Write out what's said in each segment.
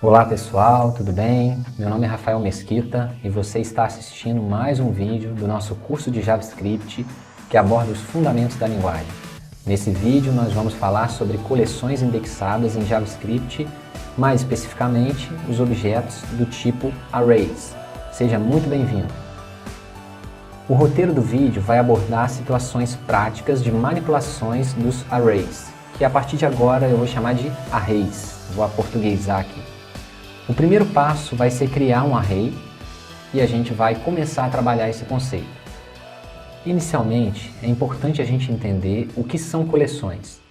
Olá pessoal, tudo bem? Meu nome é Rafael Mesquita e você está assistindo mais um vídeo do nosso curso de JavaScript que aborda os fundamentos da linguagem. Nesse vídeo nós vamos falar sobre coleções indexadas em JavaScript, mais especificamente os objetos do tipo Arrays. Seja muito bem-vindo! O roteiro do vídeo vai abordar situações práticas de manipulações dos Arrays, que a partir de agora eu vou chamar de Arrays, vou aportuguesar aqui. O primeiro passo vai ser criar um array e a gente vai começar a trabalhar esse conceito. Inicialmente, é importante a gente entender o que são coleções.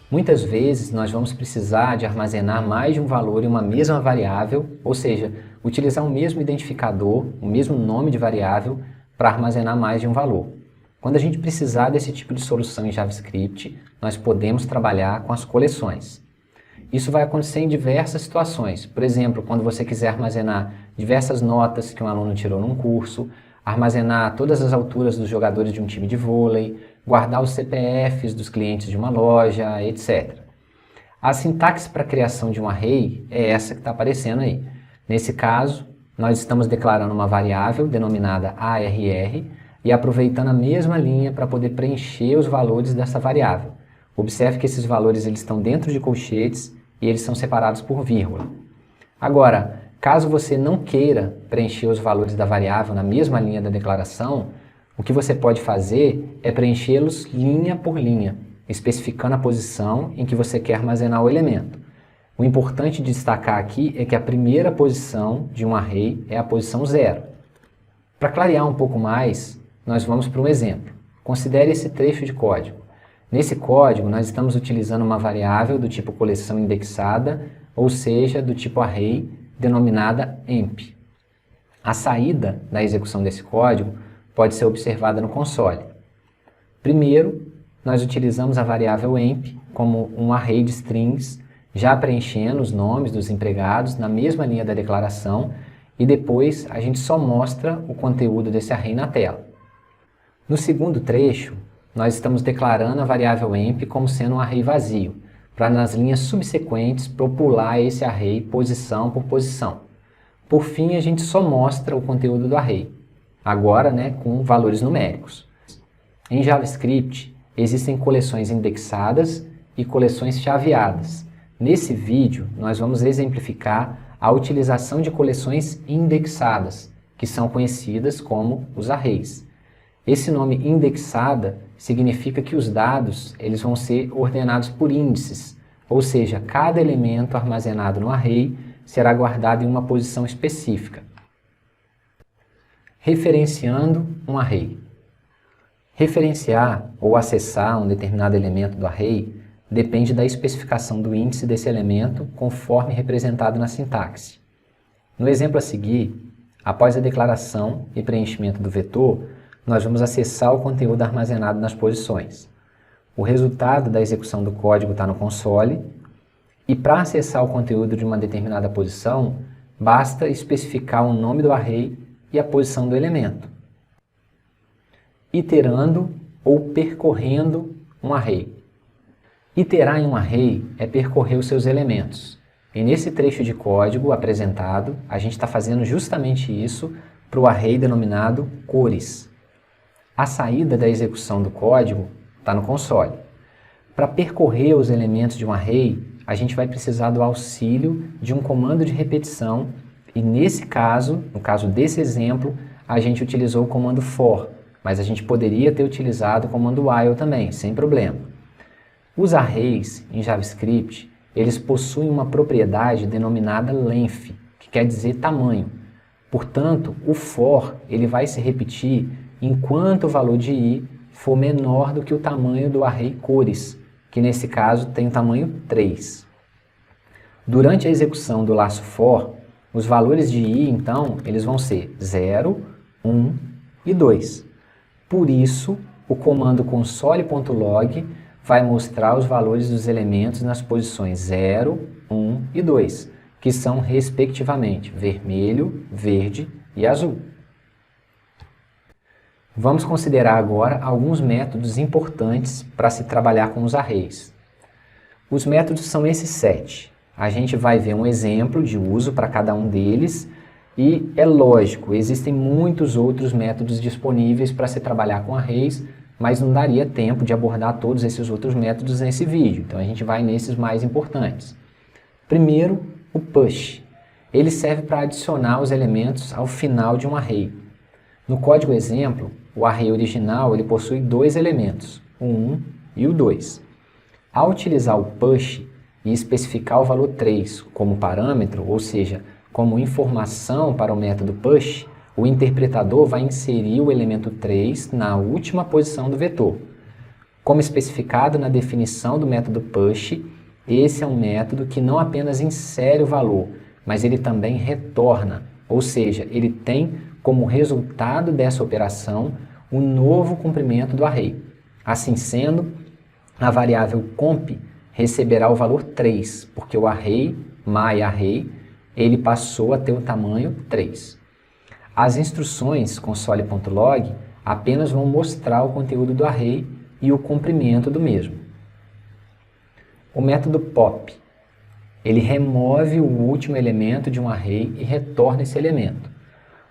Muitas vezes nós vamos precisar de armazenar mais de um valor em uma mesma variável, ou seja, utilizar o mesmo identificador, o mesmo nome de variável para armazenar mais de um valor. Quando a gente precisar desse tipo de solução em JavaScript, nós podemos trabalhar com as coleções. Isso vai acontecer em diversas situações. Por exemplo, quando você quiser armazenar diversas notas que um aluno tirou num curso, armazenar todas as alturas dos jogadores de um time de vôlei, guardar os CPFs dos clientes de uma loja, etc. A sintaxe para a criação de um array é essa que está aparecendo aí. Nesse caso, nós estamos declarando uma variável denominada ARR e aproveitando a mesma linha para poder preencher os valores dessa variável. Observe que esses valores eles estão dentro de colchetes e eles são separados por vírgula. Agora, caso você não queira preencher os valores da variável na mesma linha da declaração, o que você pode fazer é preenchê-los linha por linha, especificando a posição em que você quer armazenar o elemento. O importante de destacar aqui é que a primeira posição de um array é a posição 0. Para clarear um pouco mais, nós vamos para um exemplo. Considere esse trecho de código. Nesse código, nós estamos utilizando uma variável do tipo coleção indexada, ou seja, do tipo array, denominada emp. A saída da execução desse código pode ser observada no console. Primeiro, nós utilizamos a variável emp como um array de strings, já preenchendo os nomes dos empregados na mesma linha da declaração, e depois a gente só mostra o conteúdo desse array na tela. No segundo trecho, nós estamos declarando a variável emp como sendo um array vazio, para nas linhas subsequentes popular esse array posição por posição. Por fim, a gente só mostra o conteúdo do array, agora com valores numéricos. Em JavaScript, existem coleções indexadas e coleções chaveadas. Nesse vídeo, nós vamos exemplificar a utilização de coleções indexadas, que são conhecidas como os arrays. Esse nome indexada significa que os dados eles vão ser ordenados por índices, ou seja, cada elemento armazenado no array será guardado em uma posição específica. Referenciando um array. Referenciar ou acessar um determinado elemento do array depende da especificação do índice desse elemento conforme representado na sintaxe. No exemplo a seguir, após a declaração e preenchimento do vetor, nós vamos acessar o conteúdo armazenado nas posições. O resultado da execução do código está no console e para acessar o conteúdo de uma determinada posição, basta especificar o nome do array e a posição do elemento. Iterando ou percorrendo um array. Iterar em um array é percorrer os seus elementos. E nesse trecho de código apresentado, a gente está fazendo justamente isso para o array denominado cores. A saída da execução do código está no console. Para percorrer os elementos de um array, a gente vai precisar do auxílio de um comando de repetição e nesse caso, no caso desse exemplo, a gente utilizou o comando for, mas a gente poderia ter utilizado o comando while também, sem problema. Os arrays em JavaScript, eles possuem uma propriedade denominada length, que quer dizer tamanho. Portanto, o for ele vai se repetir enquanto o valor de i for menor do que o tamanho do array cores, que nesse caso tem o tamanho 3. Durante a execução do laço for, os valores de i, então, eles vão ser 0, 1 e 2. Por isso, o comando console.log vai mostrar os valores dos elementos nas posições 0, 1 e 2, que são, respectivamente, vermelho, verde e azul. Vamos considerar agora alguns métodos importantes para se trabalhar com os arrays. Os métodos são esses 7. A gente vai ver um exemplo de uso para cada um deles e é lógico, existem muitos outros métodos disponíveis para se trabalhar com arrays, mas não daria tempo de abordar todos esses outros métodos nesse vídeo, então a gente vai nesses mais importantes. Primeiro, o push. Ele serve para adicionar os elementos ao final de um array. No código exemplo, o array original ele possui dois elementos, o 1 e o 2. Ao utilizar o push e especificar o valor 3 como parâmetro, ou seja, como informação para o método push, o interpretador vai inserir o elemento 3 na última posição do vetor. Como especificado na definição do método push, esse é um método que não apenas insere o valor, mas ele também retorna, ou seja, ele tem como resultado dessa operação um novo comprimento do array. Assim sendo, a variável comp receberá o valor 3, porque o array, myArray, ele passou a ter o tamanho 3. As instruções console.log apenas vão mostrar o conteúdo do array e o comprimento do mesmo. O método pop, ele remove o último elemento de um array e retorna esse elemento.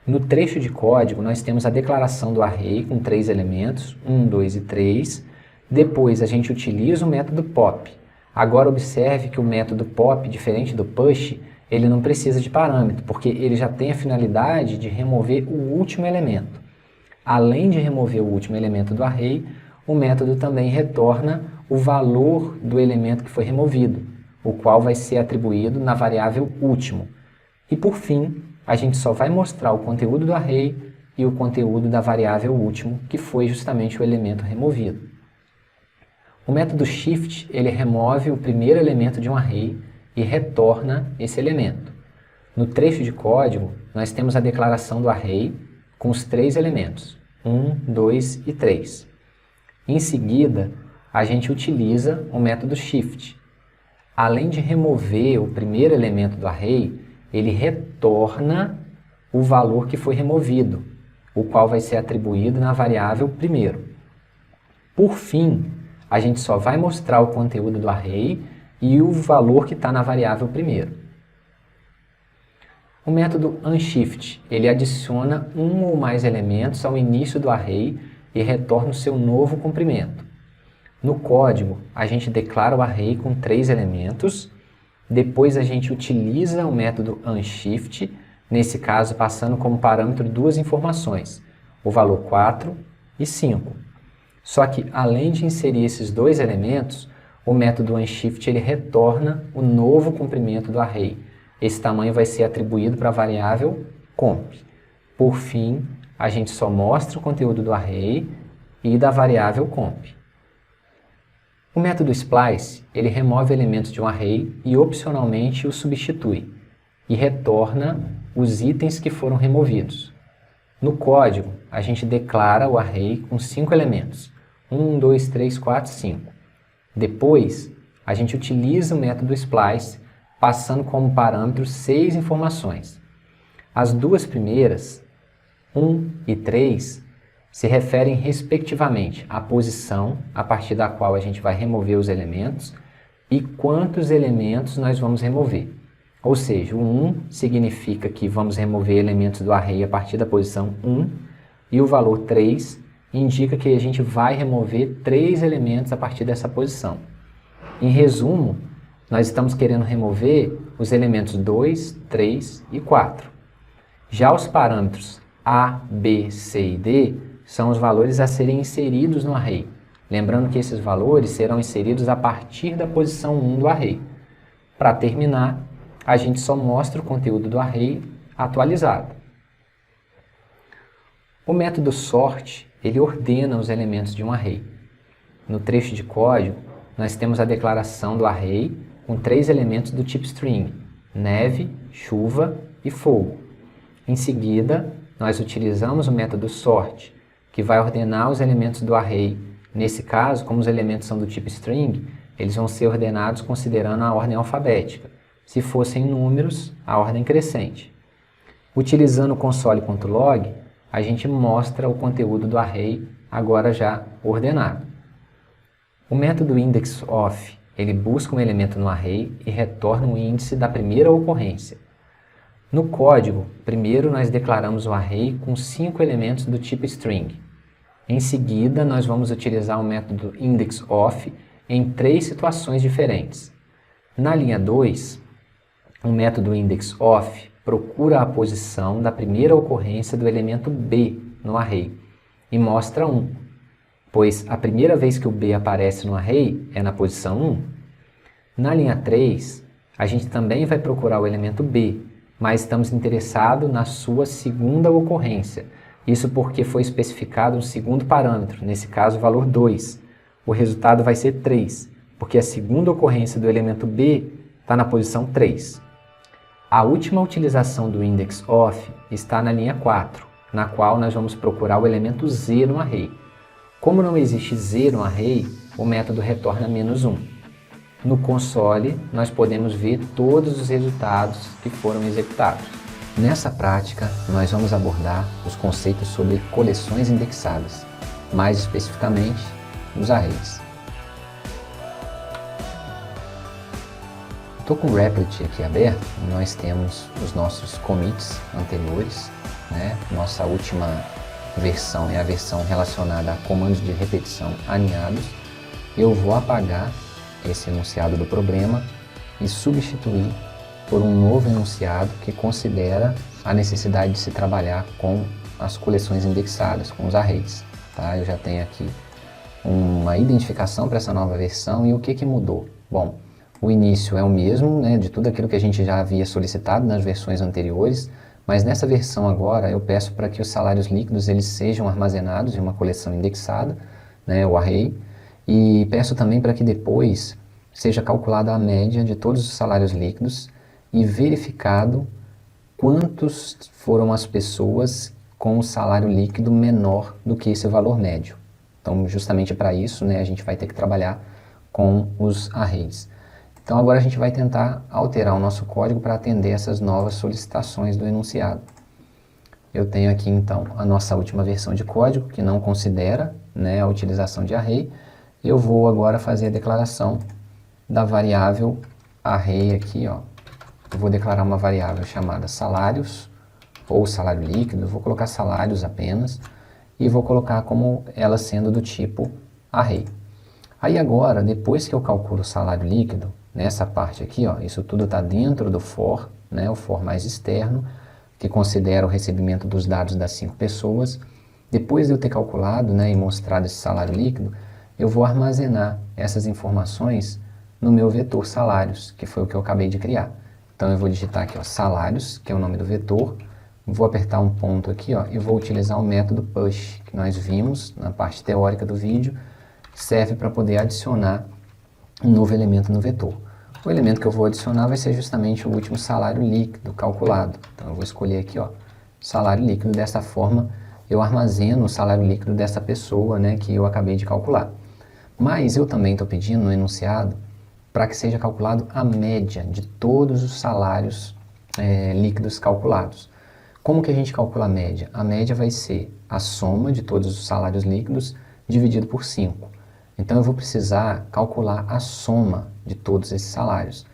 No trecho de código, nós temos a declaração do array com 3 elementos, 1, 2 e 3. Depois a gente utiliza o método pop. Agora observe que o método pop, diferente do push, ele não precisa de parâmetro, porque ele já tem a finalidade de remover o último elemento. Além de remover o último elemento do array, o método também retorna o valor do elemento que foi removido, o qual vai ser atribuído na variável último. E por fim, a gente só vai mostrar o conteúdo do array e o conteúdo da variável último, que foi justamente o elemento removido. O método shift, ele remove o primeiro elemento de um array e retorna esse elemento. No trecho de código, nós temos a declaração do array com os 3 elementos, 1, 2 e 3. Em seguida, a gente utiliza o método shift. Além de remover o primeiro elemento do array, ele retorna o valor que foi removido, o qual vai ser atribuído na variável primeiro. Por fim, a gente só vai mostrar o conteúdo do array e o valor que está na variável primeiro. O método unshift, ele adiciona um ou mais elementos ao início do array e retorna o seu novo comprimento. No código, a gente declara o array com 3 elementos, depois a gente utiliza o método unshift, nesse caso passando como parâmetro 2 informações, o valor 4 e 5. Só que além de inserir esses 2 elementos, o método unshift ele retorna o novo comprimento do array. Esse tamanho vai ser atribuído para a variável comp. Por fim, a gente só mostra o conteúdo do array e da variável comp. O método splice, ele remove elementos de um array e opcionalmente o substitui e retorna os itens que foram removidos. No código, a gente declara o array com 5 elementos, 1, 2, 3, 4, 5. Depois, a gente utiliza o método splice, passando como parâmetro 6 informações. As duas primeiras, 1 e 3, se referem respectivamente à posição a partir da qual a gente vai remover os elementos e quantos elementos nós vamos remover. Ou seja, o 1 significa que vamos remover elementos do array a partir da posição 1 e o valor 3 indica que a gente vai remover 3 elementos a partir dessa posição. Em resumo, nós estamos querendo remover os elementos 2, 3 e 4. Já os parâmetros A, B, C e D são os valores a serem inseridos no array. Lembrando que esses valores serão inseridos a partir da posição 1 do array. Para terminar, a gente só mostra o conteúdo do array atualizado. O método sort, ele ordena os elementos de um array. No trecho de código, nós temos a declaração do array com 3 elementos do tipo string, neve, chuva e fogo. Em seguida, nós utilizamos o método sort, que vai ordenar os elementos do array. Nesse caso, como os elementos são do tipo string, eles vão ser ordenados considerando a ordem alfabética. Se fossem números, a ordem crescente. Utilizando o console.log, a gente mostra o conteúdo do array, agora já ordenado. O método indexOf, ele busca um elemento no array e retorna o índice da primeira ocorrência. No código, primeiro nós declaramos o array com 5 elementos do tipo string. Em seguida, nós vamos utilizar o método indexOf em 3 situações diferentes. Na linha 2, o método indexOf procura a posição da primeira ocorrência do elemento b no array e mostra 1, pois a primeira vez que o b aparece no array é na posição 1. Na linha 3, a gente também vai procurar o elemento b, mas estamos interessados na sua segunda ocorrência. Isso porque foi especificado um segundo parâmetro, nesse caso o valor 2. O resultado vai ser 3, porque a segunda ocorrência do elemento b está na posição 3. A última utilização do indexOf está na linha 4, na qual nós vamos procurar o elemento z no array. Como não existe z no array, o método retorna -1. No console, nós podemos ver todos os resultados que foram executados. Nessa prática, nós vamos abordar os conceitos sobre coleções indexadas, mais especificamente, os arrays. Estou com o Replit aqui aberto, nós temos os nossos commits anteriores, né? Nossa última versão é a versão relacionada a comandos de repetição alinhados. Eu vou apagar esse enunciado do problema e substituir por um novo enunciado que considera a necessidade de se trabalhar com as coleções indexadas, com os arrays. Tá? Eu já tenho aqui uma identificação para essa nova versão e o que mudou? Bom, o início é o mesmo, né, de tudo aquilo que a gente já havia solicitado nas versões anteriores, mas nessa versão agora eu peço para que os salários líquidos eles sejam armazenados em uma coleção indexada, né, o array, e peço também para que depois seja calculada a média de todos os salários líquidos e verificado quantos foram as pessoas com o salário líquido menor do que esse valor médio. Então, justamente para isso, né, a gente vai ter que trabalhar com os arrays. Então, agora a gente vai tentar alterar o nosso código para atender essas novas solicitações do enunciado. Eu tenho aqui, então, a nossa última versão de código, que não considera, né, a utilização de array. Eu vou agora fazer a declaração da variável array aqui, ó. Eu vou declarar uma variável chamada salários, ou salário líquido, eu vou colocar salários apenas, e vou colocar como ela sendo do tipo array. Aí agora, depois que eu calculo o salário líquido, nessa parte aqui, ó, isso tudo está dentro do for, né, o for mais externo, que considera o recebimento dos dados das 5 pessoas. Depois de eu ter calculado, né, e mostrado esse salário líquido, eu vou armazenar essas informações no meu vetor salários, que foi o que eu acabei de criar. Então eu vou digitar aqui, ó, salários, que é o nome do vetor, vou apertar um ponto aqui, ó, e vou utilizar o método push, que nós vimos na parte teórica do vídeo, que serve para poder adicionar um novo elemento no vetor. O elemento que eu vou adicionar vai ser justamente o último salário líquido calculado. Então eu vou escolher aqui, ó, salário líquido. Dessa forma eu armazeno o salário líquido dessa pessoa, né, que eu acabei de calcular. Mas eu também estou pedindo no enunciado para que seja calculado a média de todos os salários líquidos calculados. Como que a gente calcula a média? A média vai ser a soma de todos os salários líquidos dividido por 5. Então eu vou precisar calcular a soma de todos esses salários.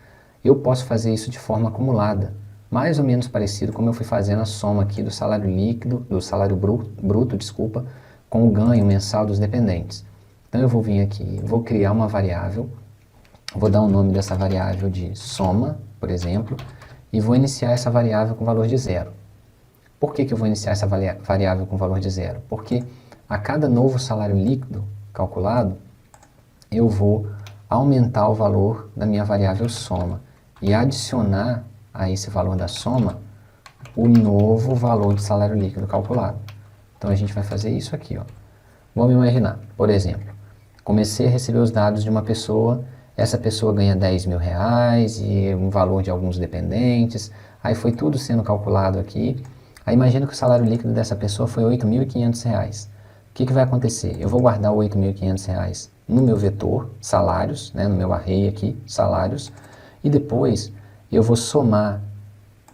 Eu posso fazer isso de forma acumulada, mais ou menos parecido como eu fui fazendo a soma aqui do salário líquido, do salário bruto, desculpa, com o ganho mensal dos dependentes. Então eu vou vir aqui, vou criar uma variável, vou dar o nome dessa variável de soma, por exemplo, e vou iniciar essa variável com valor de 0. Por que eu vou iniciar essa variável com valor de 0? Porque a cada novo salário líquido calculado, eu vou aumentar o valor da minha variável soma e adicionar a esse valor da soma o novo valor de salário líquido calculado. Então a gente vai fazer isso aqui, ó. Vamos imaginar, por exemplo, comecei a receber os dados de uma pessoa, essa pessoa ganha 10 mil reais e um valor de alguns dependentes, aí foi tudo sendo calculado aqui. Aí imagina que o salário líquido dessa pessoa foi R$ 8.500. O que vai acontecer? Eu vou guardar o R$ 8.500 no meu vetor, salários, né, no meu array aqui, salários, e depois eu vou somar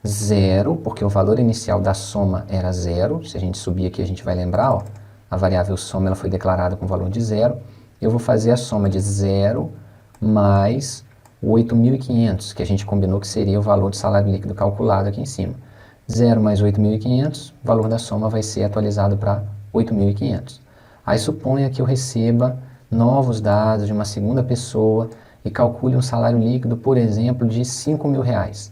0, porque o valor inicial da soma era 0, se a gente subir aqui a gente vai lembrar, ó, a variável soma ela foi declarada com valor de 0, eu vou fazer a soma de 0 mais o 8.500, que a gente combinou que seria o valor do salário líquido calculado aqui em cima. 0 mais 8.500, o valor da soma vai ser atualizado para 8.500. Aí suponha que eu receba novos dados de uma segunda pessoa e calcule um salário líquido, por exemplo, de R$5.000.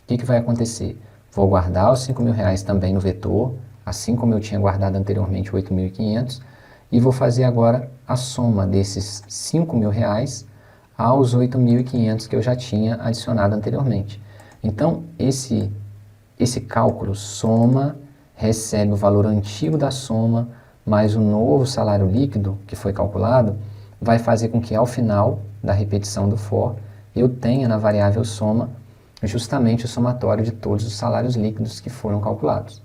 O que vai acontecer? Vou guardar os R$5.000 também no vetor, assim como eu tinha guardado anteriormente o 8.500, e vou fazer agora a soma desses R$5.000 aos 8.500 que eu já tinha adicionado anteriormente. Então, esse cálculo soma, recebe o valor antigo da soma, mais o novo salário líquido que foi calculado, vai fazer com que ao final da repetição do for, eu tenha na variável soma justamente o somatório de todos os salários líquidos que foram calculados.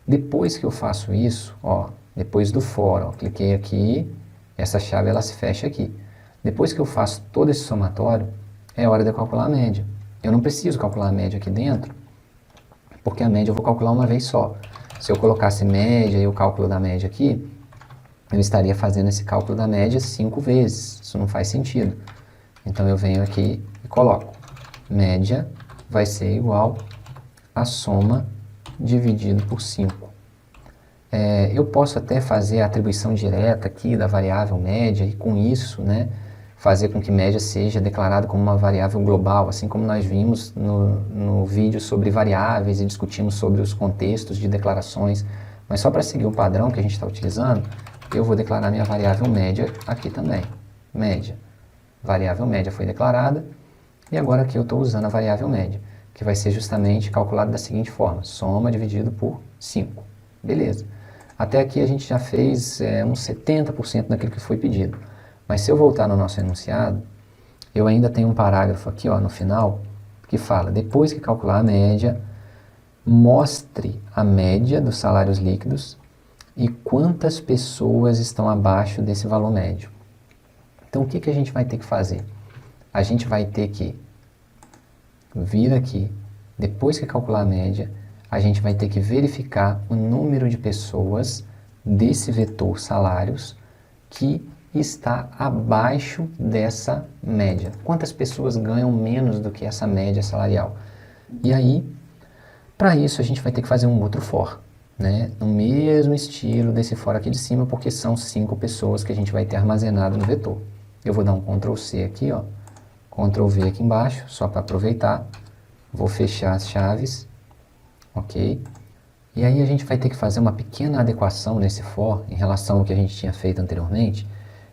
Depois que eu faço isso, ó, depois do for, ó, cliquei aqui, essa chave ela se fecha aqui. Depois que eu faço todo esse somatório, é hora de eu calcular a média. Eu não preciso calcular a média aqui dentro, porque a média eu vou calcular uma vez só. Se eu colocasse média e o cálculo da média aqui, eu estaria fazendo esse cálculo da média 5 vezes. Isso não faz sentido. Então eu venho aqui e coloco. Média vai ser igual a soma dividido por 5. Eu posso até fazer a atribuição direta aqui da variável média e com isso, né, fazer com que média seja declarada como uma variável global, assim como nós vimos no vídeo sobre variáveis e discutimos sobre os contextos de declarações. Mas só para seguir o padrão que a gente está utilizando, eu vou declarar minha variável média aqui também. Média. Variável média foi declarada e agora aqui eu estou usando a variável média, que vai ser justamente calculada da seguinte forma, soma dividido por 5. Beleza. Até aqui a gente já fez uns 70% daquilo que foi pedido. Mas se eu voltar no nosso enunciado, eu ainda tenho um parágrafo aqui ó, no final, que fala, depois que calcular a média, mostre a média dos salários líquidos e quantas pessoas estão abaixo desse valor médio. Então o que a gente vai ter que fazer? A gente vai ter que vir aqui, depois que calcular a média, a gente vai ter que verificar o número de pessoas desse vetor salários que está abaixo dessa média. Quantas pessoas ganham menos do que essa média salarial? E aí, para isso, a gente vai ter que fazer um outro for, né? No mesmo estilo desse for aqui de cima, porque são 5 pessoas que a gente vai ter armazenado no vetor. Eu vou dar um Ctrl C aqui, ó, Ctrl V aqui embaixo, só para aproveitar. Vou fechar as chaves, ok? E aí a gente vai ter que fazer uma pequena adequação nesse for em relação ao que a gente tinha feito anteriormente,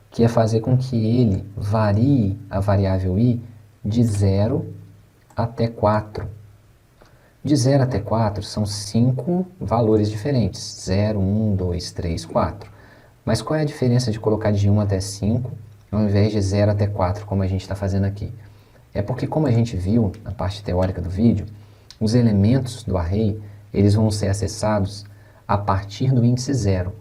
que é fazer com que ele varie a variável i de 0 até 4. De 0 até 4 são 5 valores diferentes, 0, 1, 2, 3, 4. Mas qual é a diferença de colocar de 1 até 5, ao invés de 0 até 4, como a gente está fazendo aqui? É porque, como a gente viu na parte teórica do vídeo, os elementos do array, eles vão ser acessados a partir do índice 0.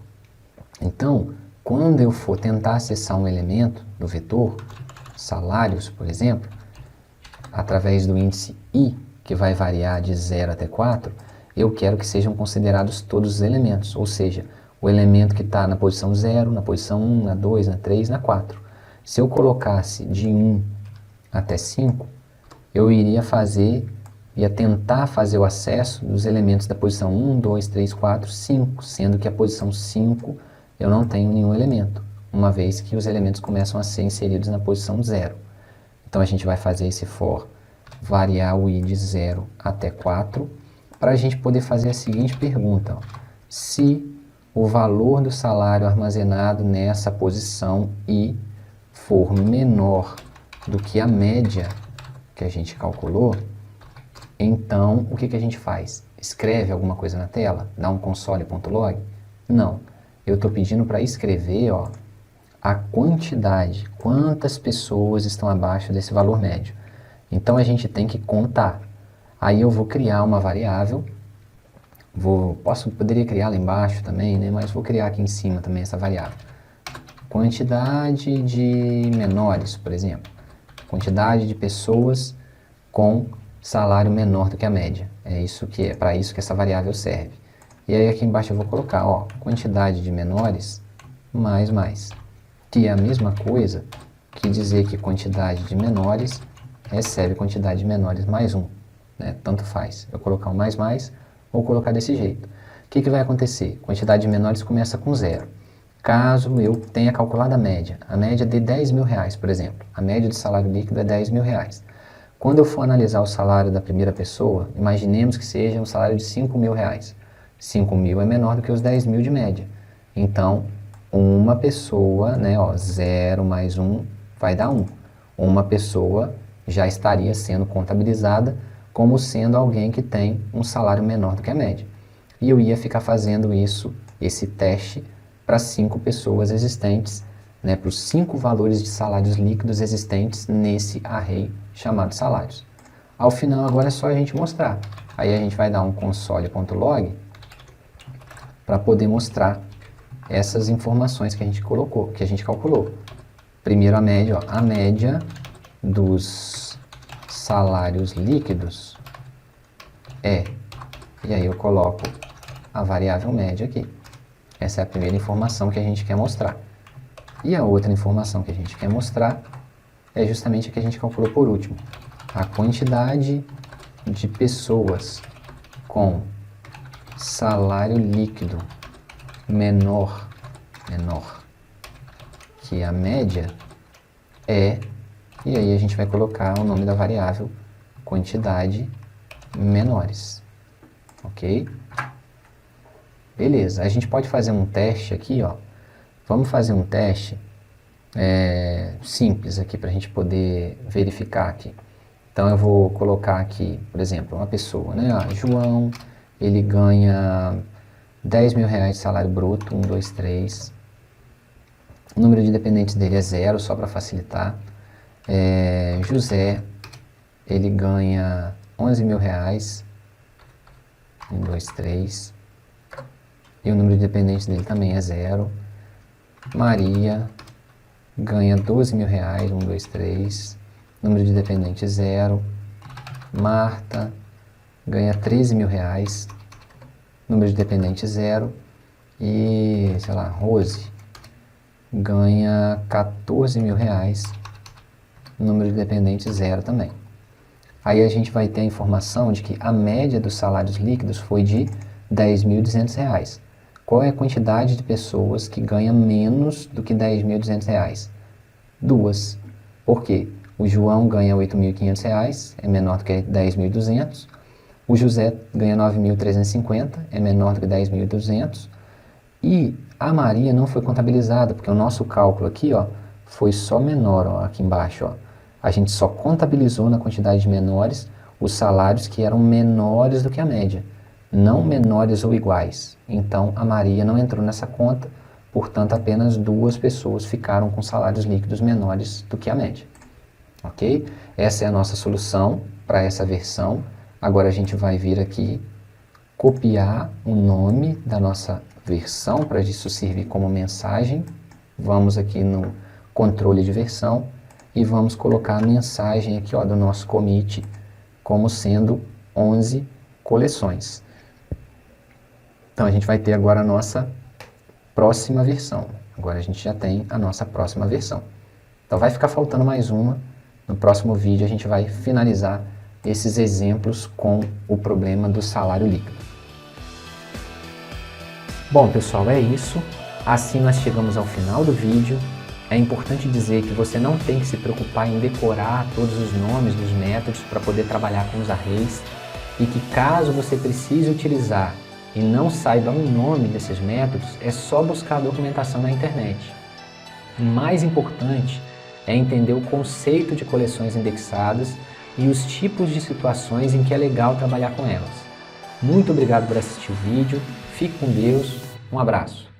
Então, quando eu for tentar acessar um elemento do vetor, salários, por exemplo, através do índice i, que vai variar de 0 até 4, eu quero que sejam considerados todos os elementos, ou seja, o elemento que está na posição 0, na posição 1, na 2, na 3, na 4. Se eu colocasse de 1 até 5, eu iria tentar fazer o acesso dos elementos da posição 1, 2, 3, 4, 5, sendo que a posição 5 eu não tenho nenhum elemento, uma vez que os elementos começam a ser inseridos na posição 0. Então a gente vai fazer esse for variar o i de 0 até 4, para a gente poder fazer a seguinte pergunta, ó. Se o valor do salário armazenado nessa posição i for menor do que a média que a gente calculou, então o que a gente faz? Escreve alguma coisa na tela? Dá um console.log? Não. Eu estou pedindo para escrever ó, a quantidade, quantas pessoas estão abaixo desse valor médio. Então a gente tem que contar. Aí eu vou criar uma variável, poderia criar lá embaixo também, né? Mas vou criar aqui em cima também essa variável. Quantidade de menores, por exemplo. Quantidade de pessoas com salário menor do que a média. É para isso que essa variável serve. E aí aqui embaixo eu vou colocar, ó, quantidade de menores mais, que é a mesma coisa que dizer que quantidade de menores recebe quantidade de menores mais 1. Né? Tanto faz eu colocar um mais ou colocar desse jeito. O que vai acontecer? Quantidade de menores começa com 0. Caso eu tenha calculado a média de 10 mil reais, por exemplo, a média de salário líquido é 10 mil reais. Quando eu for analisar o salário da primeira pessoa, imaginemos que seja um salário de 5 mil reais. 5 mil é menor do que os 10 mil de média. Então, uma pessoa, né, 0 mais 1 vai dar 1. Uma pessoa já estaria sendo contabilizada como sendo alguém que tem um salário menor do que a média. E eu ia ficar fazendo esse teste para 5 pessoas existentes, né, para os 5 valores de salários líquidos existentes nesse array chamado salários. Ao final agora é só a gente mostrar. Aí a gente vai dar um console.log para poder mostrar essas informações que a gente colocou, que a gente calculou. Primeiro a média, a média dos salários líquidos é, e aí eu coloco a variável média aqui. Essa é a primeira informação que a gente quer mostrar. E a outra informação que a gente quer mostrar é justamente a que a gente calculou por último. A quantidade de pessoas com salário líquido menor que a média é, e aí a gente vai colocar o nome da variável quantidade menores. Ok? Beleza, a gente pode fazer um teste aqui, ó. Vamos fazer um teste simples aqui para a gente poder verificar aqui. Então eu vou colocar aqui, por exemplo, uma pessoa, né? João, ele ganha 10 mil reais de salário bruto, 1, 2, 3. O número de dependentes dele é 0, só para facilitar. José, ele ganha 11 mil reais, 1, 2, 3. E o número de dependentes dele também é 0. Maria ganha 12 mil reais, 1, 2, 3. Número de dependentes 0. Marta ganha 13 mil reais. Número de dependentes 0. E, sei lá, Rose ganha 14 mil reais. Número de dependentes 0 também. Aí a gente vai ter a informação de que a média dos salários líquidos foi de R$10.200 reais. Qual é a quantidade de pessoas que ganha menos do que R$10.200 reais? 2. Por quê? O João ganha R$8.500 reais, é menor do que R$10.200. O José ganha 9.350, é menor do que 10.200. E a Maria não foi contabilizada, porque o nosso cálculo aqui, ó, foi só menor, ó, aqui embaixo. Ó. A gente só contabilizou na quantidade de menores os salários que eram menores do que a média, não menores ou iguais. Então a Maria não entrou nessa conta, portanto apenas 2 pessoas ficaram com salários líquidos menores do que a média. Ok? Essa é a nossa solução para essa versão. Agora a gente vai vir aqui, copiar o nome da nossa versão para isso servir como mensagem. Vamos aqui no controle de versão e vamos colocar a mensagem aqui, ó, do nosso commit como sendo 11 coleções. Então a gente vai ter agora a nossa próxima versão. Agora a gente já tem a nossa próxima versão. Então vai ficar faltando mais uma. No próximo vídeo a gente vai finalizar esses exemplos com o problema do salário líquido. Bom pessoal, é isso. Assim nós chegamos ao final do vídeo. É importante dizer que você não tem que se preocupar em decorar todos os nomes dos métodos para poder trabalhar com os arrays, e que caso você precise utilizar e não saiba o nome desses métodos, é só buscar a documentação na internet. O mais importante é entender o conceito de coleções indexadas e os tipos de situações em que é legal trabalhar com elas. Muito obrigado por assistir o vídeo, fique com Deus, um abraço.